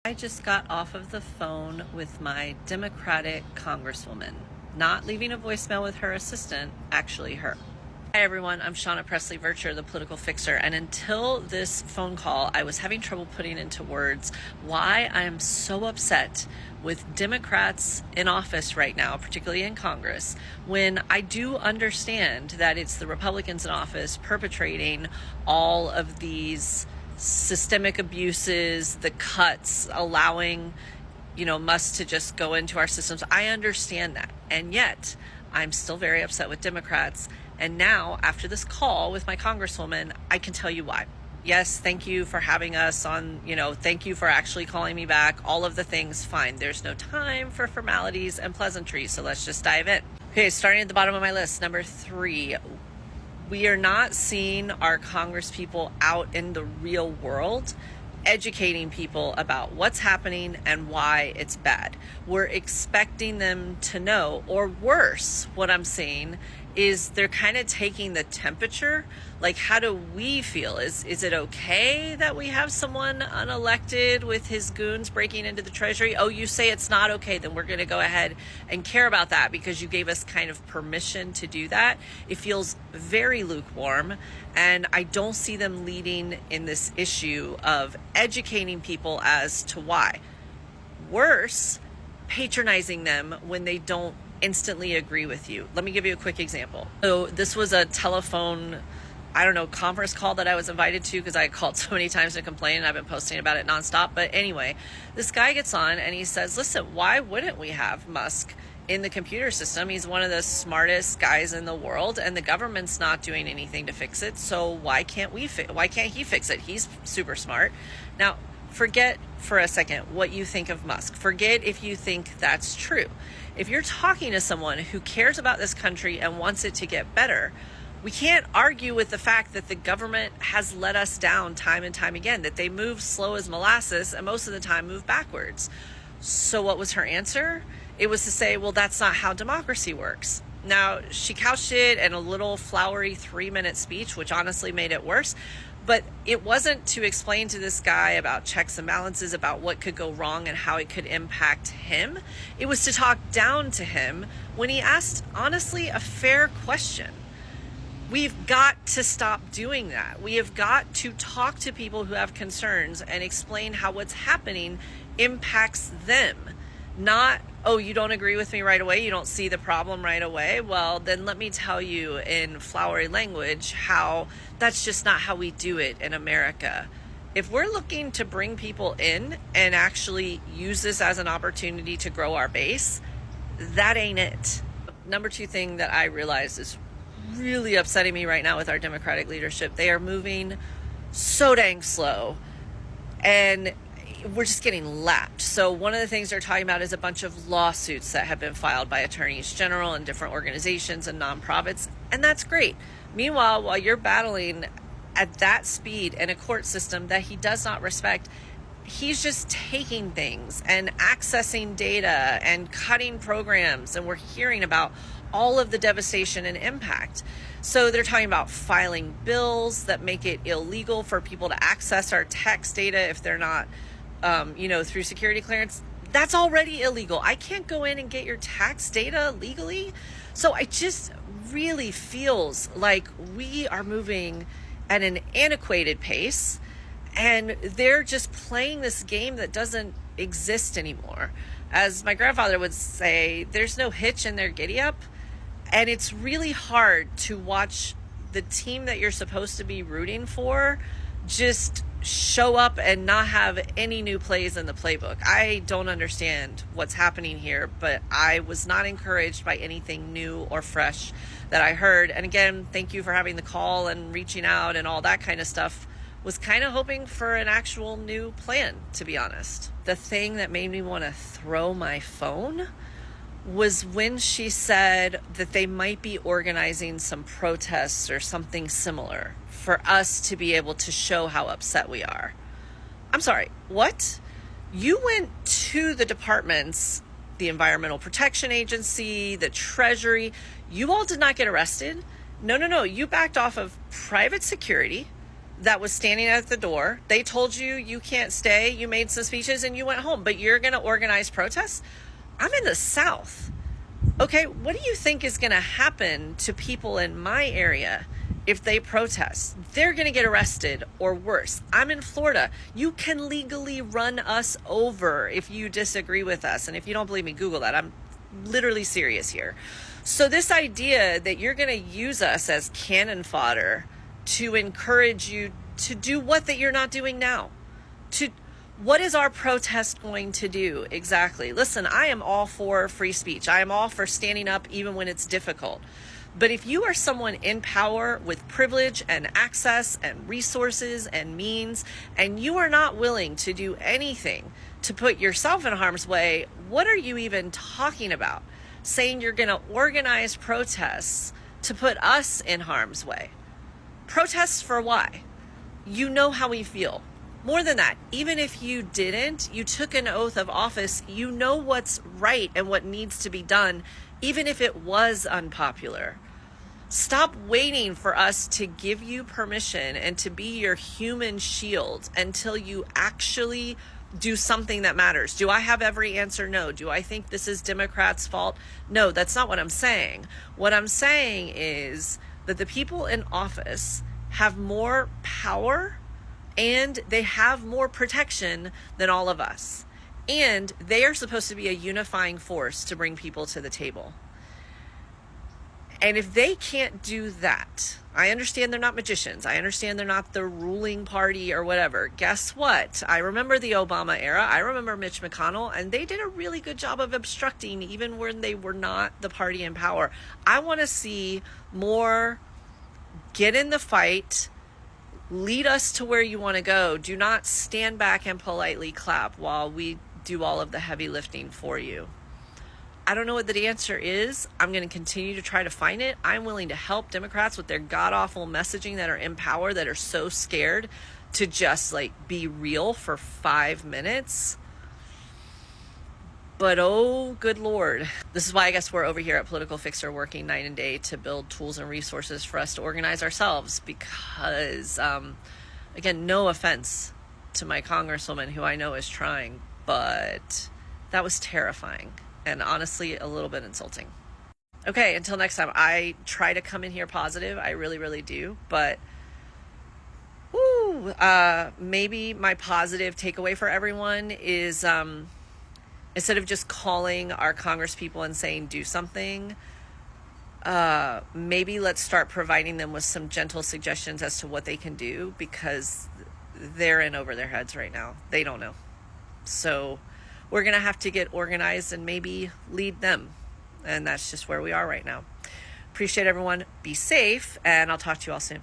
I just got off of the phone with my Democratic Congresswoman, not leaving a voicemail with her assistant, actually her. Hi everyone, I'm Shawna Presley Vercher, the political fixer, and until this phone call, I was having trouble putting into words why I am so upset with Democrats in office right now, particularly in Congress, when I do understand that it's the Republicans in office perpetrating all of these systemic abuses, the cuts, allowing, must to just go into our systems. I understand that. And yet I'm still very upset with Democrats. And now after this call with my Congresswoman, I can tell you why. Yes, thank you for having us on, thank you for actually calling me back. All of the things, fine. There's no time for formalities and pleasantries. So let's just dive in. Okay, starting at the bottom of my list, number 3. We are not seeing our Congresspeople out in the real world educating people about what's happening and why it's bad. We're expecting them to know, or worse, what I'm seeing is they're kind of taking the temperature. Like, how do we feel? Is it okay that we have someone unelected with his goons breaking into the Treasury? Oh, you say it's not okay, then we're going to go ahead and care about that because you gave us kind of permission to do that. It feels very lukewarm, and I don't see them leading in this issue of educating people as to why. Worse, patronizing them when they don't instantly agree with you. Let me give you a quick example. So this was a telephone, conference call that I was invited to because I called so many times to complain, and I've been posting about it nonstop. But anyway, this guy gets on and he says, listen, why wouldn't we have Musk in the computer system? He's one of the smartest guys in the world, and the government's not doing anything to fix it. So why can't he fix it? He's super smart. Now, forget for a second what you think of Musk. Forget if you think that's true. If you're talking to someone who cares about this country and wants it to get better, we can't argue with the fact that the government has let us down time and time again, that they move slow as molasses and most of the time move backwards. So what was her answer? It was to say, well, that's not how democracy works. Now, she couched it in a little flowery 3-minute speech, which honestly made it worse. But it wasn't to explain to this guy about checks and balances, about what could go wrong and how it could impact him. It was to talk down to him when he asked, honestly, a fair question. We've got to stop doing that. We have got to talk to people who have concerns and explain how what's happening impacts them. Not, oh, you don't agree with me right away, you don't see the problem right away. Well, then let me tell you in flowery language how that's just not how we do it in America. If we're looking to bring people in and actually use this as an opportunity to grow our base, that ain't it. Number 2 thing that I realize is really upsetting me right now with our Democratic leadership. They are moving so dang slow, and we're just getting lapped. So one of the things they're talking about is a bunch of lawsuits that have been filed by attorneys general and different organizations and nonprofits, and that's great. Meanwhile, while you're battling at that speed in a court system that he does not respect, he's just taking things and accessing data and cutting programs, and we're hearing about all of the devastation and impact. So they're talking about filing bills that make it illegal for people to access our tax data if they're not through security clearance. That's already illegal. I can't go in and get your tax data legally. So it just really feels like we are moving at an antiquated pace, and they're just playing this game that doesn't exist anymore. As my grandfather would say, there's no hitch in their giddy up. And it's really hard to watch the team that you're supposed to be rooting for just show up and not have any new plays in the playbook. I don't understand what's happening here, but I was not encouraged by anything new or fresh that I heard. And again, thank you for having the call and reaching out and all that kind of stuff. Was kind of hoping for an actual new plan, to be honest. The thing that made me want to throw my phone was when she said that they might be organizing some protests or something similar for us to be able to show how upset we are. I'm sorry, what? You went to the departments, the Environmental Protection Agency, the Treasury. You all did not get arrested. No. You backed off of private security that was standing at the door. They told you you can't stay. You made some speeches and you went home, but you're going to organize protests? I'm in the South. Okay, what do you think is going to happen to people in my area if they protest? They're going to get arrested or worse. I'm in Florida. You can legally run us over if you disagree with us. And if you don't believe me, Google that. I'm literally serious here. So this idea that you're going to use us as cannon fodder to encourage you to do what that you're not doing now, what is our protest going to do exactly? Listen, I am all for free speech. I am all for standing up even when it's difficult. But if you are someone in power with privilege and access and resources and means, and you are not willing to do anything to put yourself in harm's way, what are you even talking about? Saying you're going to organize protests to put us in harm's way. Protests for why? You know how we feel. More than that, even if you didn't, you took an oath of office, you know what's right and what needs to be done, even if it was unpopular. Stop waiting for us to give you permission and to be your human shield until you actually do something that matters. Do I have every answer? No. Do I think this is Democrats' fault? No, that's not what I'm saying. What I'm saying is that the people in office have more power and they have more protection than all of us. And they are supposed to be a unifying force to bring people to the table. And if they can't do that, I understand they're not magicians. I understand they're not the ruling party or whatever. Guess what? I remember the Obama era. I remember Mitch McConnell, and they did a really good job of obstructing even when they were not the party in power. I want to see more get in the fight, lead us to where you want to go. Do not stand back and politely clap while we do all of the heavy lifting for you. I don't know what the answer is. I'm going to continue to try to find it. I'm willing to help Democrats with their god-awful messaging that are in power, that are so scared to just be real for 5 minutes. But oh, good Lord. This is why I guess we're over here at Political Fixer working night and day to build tools and resources for us to organize ourselves because, again, no offense to my Congresswoman who I know is trying, but that was terrifying and honestly a little bit insulting. Okay, until next time, I try to come in here positive. I really, really do. But maybe my positive takeaway for everyone is instead of just calling our congresspeople and saying do something, maybe let's start providing them with some gentle suggestions as to what they can do, because they're in over their heads right now. They don't know. So we're going to have to get organized and maybe lead them. And that's just where we are right now. Appreciate everyone. Be safe, and I'll talk to you all soon.